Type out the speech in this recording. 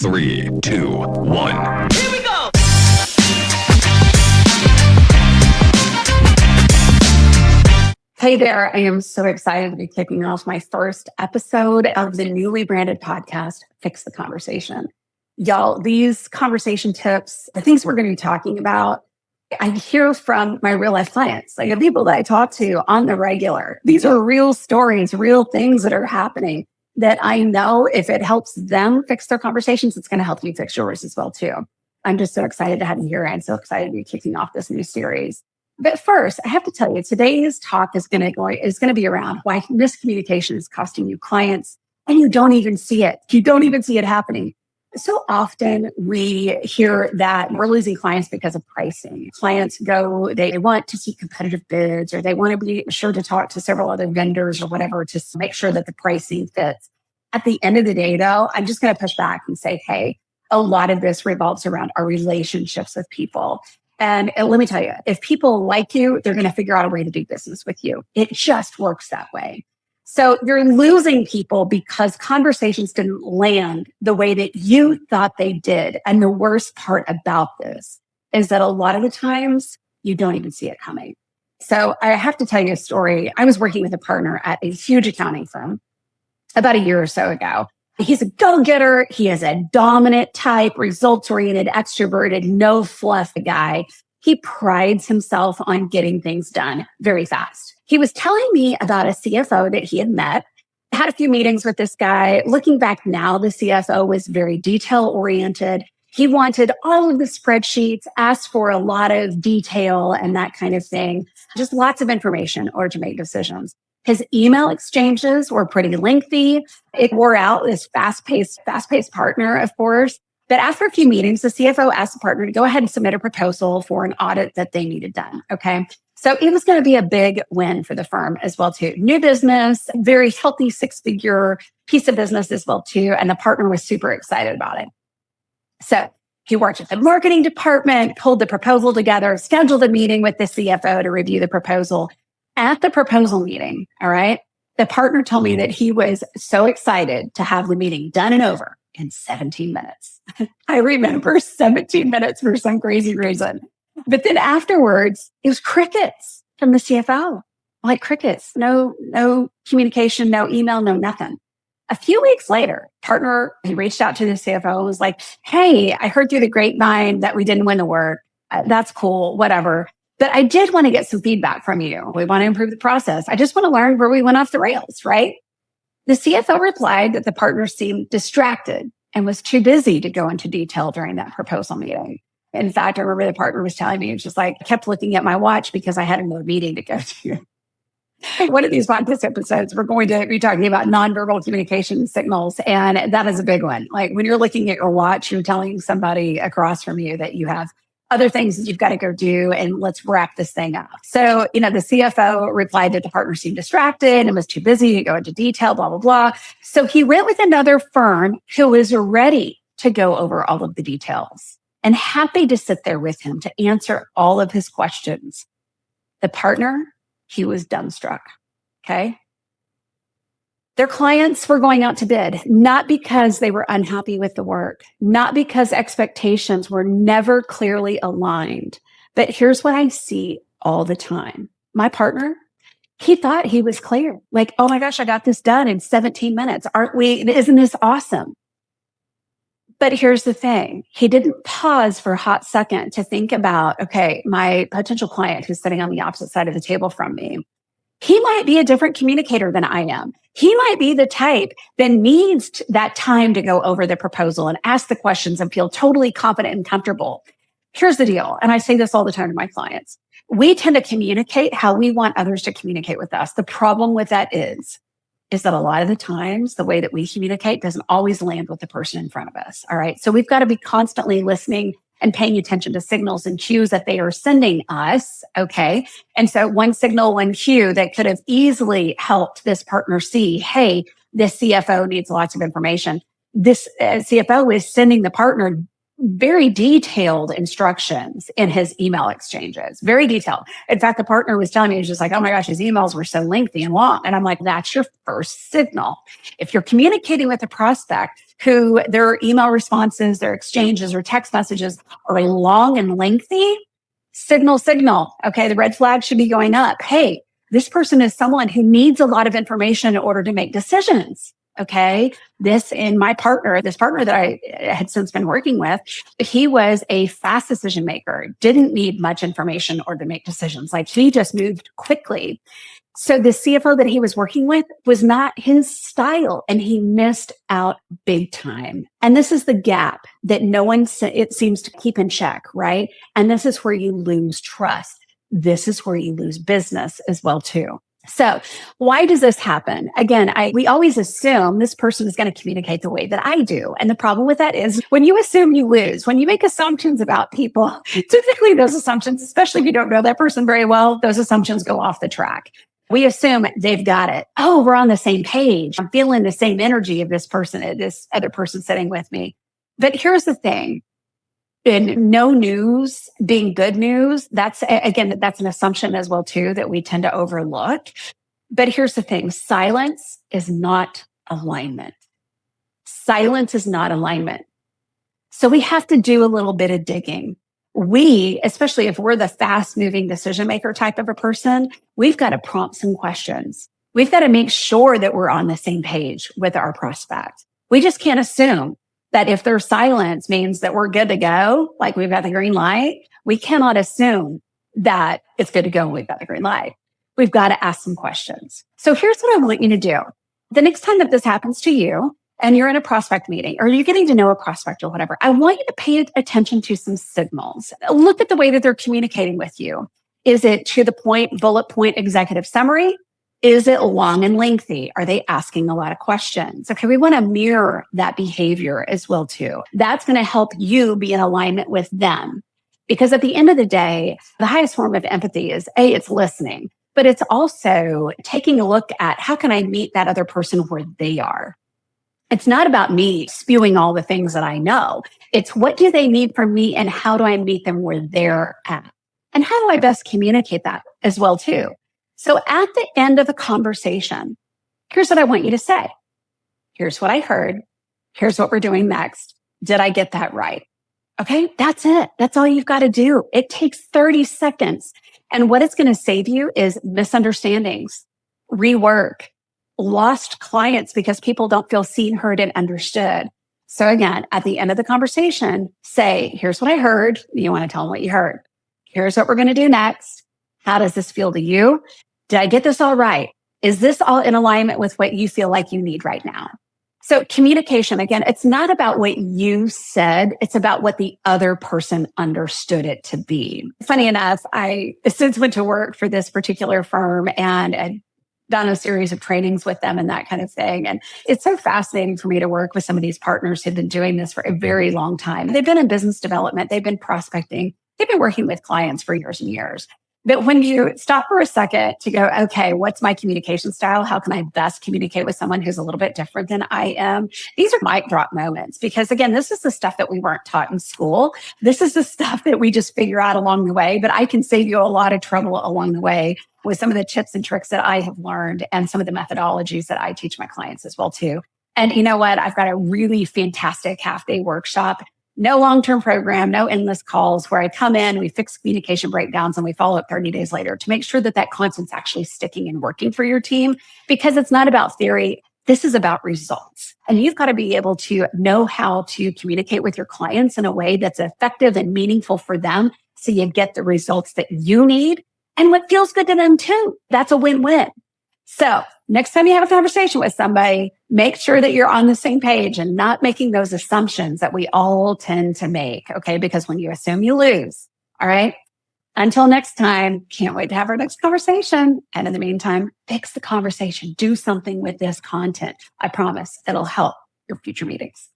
3, 2, 1. Here we go! Hey there, I am so excited to be kicking off my first episode of the newly branded podcast, Fix the Conversation. Y'all, these conversation tips, the things we're going to be talking about, I hear from my real life clients, like the people that I talk to on the regular. These are real stories, real things that are happening that I know if it helps them fix their conversations, it's going to help you fix yours as well too. I'm just so excited to have you here. I'm so excited to be kicking off this new series. But first, I have to tell you, today's talk is going to be around why miscommunication is costing you clients and you don't even see it. You don't even see it happening. So often we hear that we're losing clients because of pricing. Clients they want to see competitive bids, or they want to be sure to talk to several other vendors or whatever to make sure that the pricing fits. At the end of the day, though, I'm just going to push back and say, hey, a lot of this revolves around our relationships with people. And let me tell you, if people like you, they're going to figure out a way to do business with you. It just works that way. So you're losing people because conversations didn't land the way that you thought they did. And the worst part about this is that a lot of the times you don't even see it coming. So I have to tell you a story. I was working with a partner at a huge accounting firm about a year or so ago. He's a go-getter. He is a dominant type, results-oriented, extroverted, no fluff guy. He prides himself on getting things done very fast. He was telling me about a CFO that he had met. I had a few meetings with this guy. Looking back now, the CFO was very detail-oriented. He wanted all of the spreadsheets, asked for a lot of detail and that kind of thing, just lots of information in order to make decisions. His email exchanges were pretty lengthy. It wore out this fast-paced partner, of course. But after a few meetings, the CFO asked the partner to go ahead and submit a proposal for an audit that they needed done. Okay. So it was going to be a big win for the firm as well, too. New business, very healthy 6-figure piece of business as well, too. And the partner was super excited about it. So he worked with the marketing department, pulled the proposal together, scheduled a meeting with the CFO to review the proposal. At the proposal meeting, all right, the partner told me that he was so excited to have the meeting done and over in 17 minutes. I remember 17 minutes for some crazy reason. But then afterwards, it was crickets from the CFO, like crickets, no communication, no email, no nothing. A few weeks later, he reached out to the CFO and was like, hey, I heard through the grapevine that we didn't win the work. That's cool, whatever. But I did want to get some feedback from you. We want to improve the process. I just want to learn where we went off the rails, right? The CFO replied that the partner seemed distracted and was too busy to go into detail during that proposal meeting. In fact, I remember the partner was telling me, it was just like, I kept looking at my watch because I had another meeting to go to. One of these podcast episodes, we're going to be talking about nonverbal communication signals. And that is a big one. Like when you're looking at your watch, you're telling somebody across from you that you have other things that you've got to go do, and let's wrap this thing up. So, the CFO replied that the partner seemed distracted and was too busy to go into detail, blah, blah, blah. So he went with another firm who was ready to go over all of the details and happy to sit there with him to answer all of his questions. The partner, he was dumbstruck, okay? Their clients were going out to bid, not because they were unhappy with the work, not because expectations were never clearly aligned. But here's what I see all the time. My partner, he thought he was clear. Like, oh my gosh, I got this done in 17 minutes. Isn't this awesome? But here's the thing. He didn't pause for a hot second to think about, okay, my potential client who's sitting on the opposite side of the table from me, he might be a different communicator than I am. He might be the type that needs that time to go over the proposal and ask the questions and feel totally confident and comfortable. Here's the deal. And I say this all the time to my clients. We tend to communicate how we want others to communicate with us. The problem with that is that a lot of the times the way that we communicate doesn't always land with the person in front of us. All right. So we've got to be constantly listening and paying attention to signals and cues that they are sending us, okay? And so one signal, one cue that could have easily helped this partner see, hey, this CFO needs lots of information. This CFO is sending the partner very detailed instructions in his email exchanges, very detailed. In fact, the partner was telling me, he was just like, oh my gosh, his emails were so lengthy and long. And I'm like, that's your first signal. If you're communicating with a prospect, who their email responses, their exchanges or text messages are long and lengthy, signal. Okay. The red flag should be going up. Hey, this person is someone who needs a lot of information in order to make decisions. Okay. This partner that I had since been working with, he was a fast decision maker, didn't need much information in order to make decisions. Like he just moved quickly. So the CFO that he was working with was not his style, and he missed out big time. And this is the gap that no one, it seems, to keep in check, right? And this is where you lose trust. This is where you lose business as well, too. So why does this happen? Again, we always assume this person is going to communicate the way that I do. And the problem with that is when you assume, you lose. When you make assumptions about people, typically those assumptions, especially if you don't know that person very well, those assumptions go off the track. We assume they've got it. Oh, we're on the same page. I'm feeling the same energy of this person, this other person sitting with me. But here's the thing. In no news being good news, that's an assumption as well, too, that we tend to overlook. But here's the thing. Silence is not alignment. Silence is not alignment. So we have to do a little bit of digging. We, especially if we're the fast moving decision maker type of a person, we've got to prompt some questions. We've got to make sure that we're on the same page with our prospect. We just can't assume that if their silence means that we're good to go, like we've got the green light. We cannot assume that it's good to go and we've got the green light. We've got to ask some questions. So here's what I want you to do. The next time that this happens to you, and you're in a prospect meeting or you're getting to know a prospect or whatever, I want you to pay attention to some signals. Look at the way that they're communicating with you. Is it to the point, bullet point, executive summary? Is it long and lengthy? Are they asking a lot of questions? Okay, we want to mirror that behavior as well, too. That's going to help you be in alignment with them. Because at the end of the day, the highest form of empathy is it's listening, but it's also taking a look at how can I meet that other person where they are? It's not about me spewing all the things that I know. It's what do they need from me and how do I meet them where they're at? And how do I best communicate that as well, too? So at the end of the conversation, here's what I want you to say. Here's what I heard. Here's what we're doing next. Did I get that right? Okay, that's it. That's all you've got to do. It takes 30 seconds. And what it's going to save you is misunderstandings, rework, lost clients because people don't feel seen, heard, and understood. So again, at the end of the conversation, say, here's what I heard. You want to tell them what you heard. Here's what we're going to do next. How does this feel to you? Did I get this all right? Is this all in alignment with what you feel like you need right now? So communication, again, it's not about what you said. It's about what the other person understood it to be. Funny enough, I since went to work for this particular firm and I'd done a series of trainings with them and that kind of thing. And it's so fascinating for me to work with some of these partners who've been doing this for a very long time. They've been in business development. They've been prospecting. They've been working with clients for years and years. But when you stop for a second to go, okay, what's my communication style? How can I best communicate with someone who's a little bit different than I am? These are mic drop moments because, again, this is the stuff that we weren't taught in school. This is the stuff that we just figure out along the way. But I can save you a lot of trouble along the way with some of the tips and tricks that I have learned and some of the methodologies that I teach my clients as well, too. And you know what? I've got a really fantastic half-day workshop. No long-term program, no endless calls where I come in, we fix communication breakdowns, and we follow up 30 days later to make sure that that content's actually sticking and working for your team, because it's not about theory. This is about results. And you've got to be able to know how to communicate with your clients in a way that's effective and meaningful for them so you get the results that you need and what feels good to them too. That's a win-win. So next time you have a conversation with somebody, make sure that you're on the same page and not making those assumptions that we all tend to make, okay? Because when you assume, you lose, all right? Until next time, can't wait to have our next conversation. And in the meantime, fix the conversation. Do something with this content. I promise it'll help your future meetings.